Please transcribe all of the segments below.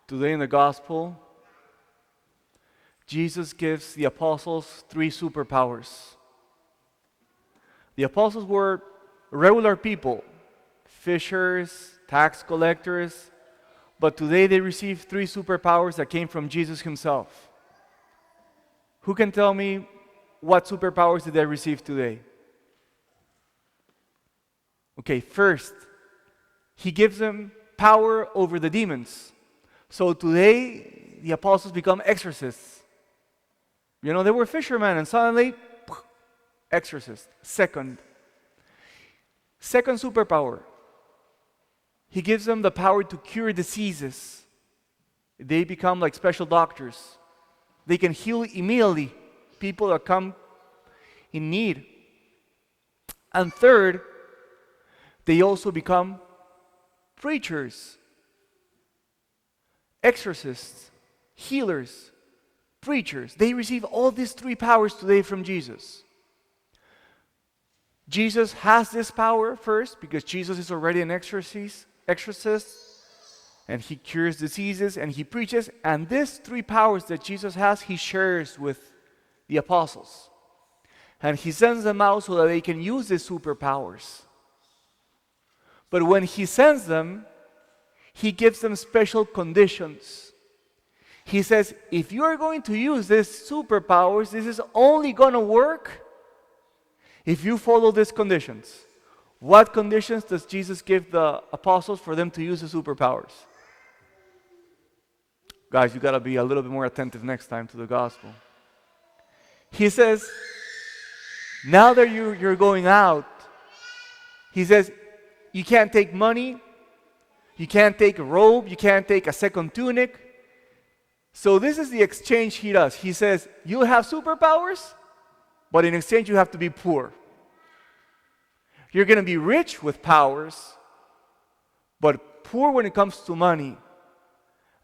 Today in the gospel, Jesus gives the apostles 3 superpowers. The apostles were regular people, fishers, tax collectors, but today they received 3 superpowers that came from Jesus himself. Who can tell me what superpowers did they receive today? Okay, first, he gives them power over the demons. So today, the apostles become exorcists. You know, they were fishermen and suddenly, exorcists. Second superpower, he gives them the power to cure diseases. They become like special doctors. They can heal immediately people that come in need. And third, they also become preachers, exorcists, healers, preachers. They receive all these 3 powers today from Jesus. Jesus has this power first because Jesus is already an exorcist, and he cures diseases and he preaches. And these 3 powers that Jesus has, he shares with the apostles. And he sends them out so that they can use these superpowers. But when he sends them, he gives them special conditions. He says, if you are going to use these superpowers, this is only going to work if you follow these conditions. What conditions does Jesus give the apostles for them to use the superpowers? Guys, you got to be a little bit more attentive next time to the gospel. He says, now that you're going out, he says, you can't take money, you can't take a robe, you can't take a second tunic. So this is the exchange he does. He says, you have superpowers, but in exchange you have to be poor. You're going to be rich with powers, but poor when it comes to money.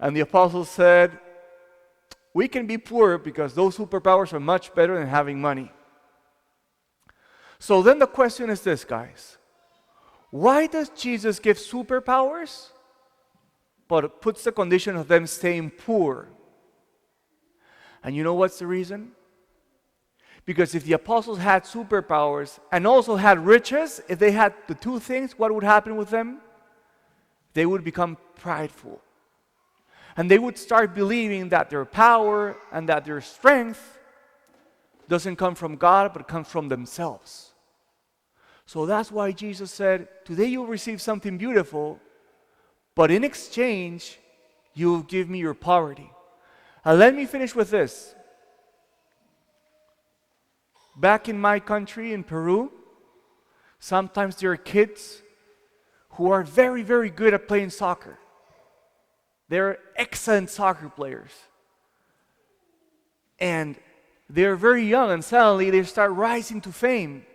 And the apostles said, we can be poor because those superpowers are much better than having money. So then the question is this, guys. Why does Jesus give superpowers, but puts the condition of them staying poor? And you know what's the reason? Because if the apostles had superpowers and also had riches, if they had the 2 things, what would happen with them? They would become prideful. And they would start believing that their power and that their strength doesn't come from God, but comes from themselves. So that's why Jesus said, today you'll receive something beautiful, but in exchange, you'll give me your poverty. And let me finish with this. Back in my country, in Peru, sometimes there are kids who are very, very good at playing soccer. They're excellent soccer players. And they're very young, and suddenly they start rising to fame.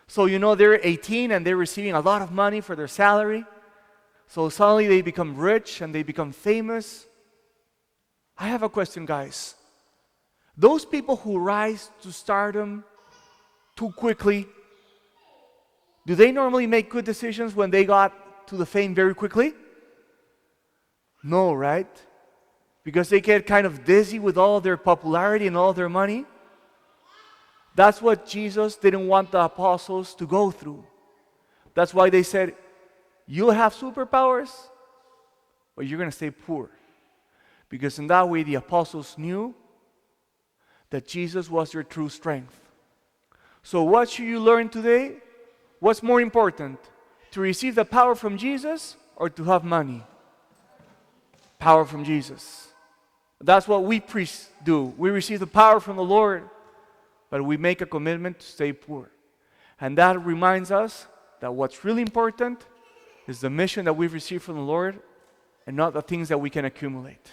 So you know they're 18 and they're receiving a lot of money for their salary. So suddenly they become rich and they become famous. I have a question, guys. Those people who rise to stardom too quickly, do they normally make good decisions when they got to the fame very quickly? No, right? Because they get kind of dizzy with all their popularity and all their money. That's what Jesus didn't want the apostles to go through. That's why they said, you'll have superpowers, but you're going to stay poor. Because in that way, the apostles knew that Jesus was their true strength. So what should you learn today? What's more important? To receive the power from Jesus or to have money? Power from Jesus. That's what we priests do. We receive the power from the Lord, but we make a commitment to stay poor. And that reminds us that what's really important is the mission that we've received from the Lord and not the things that we can accumulate.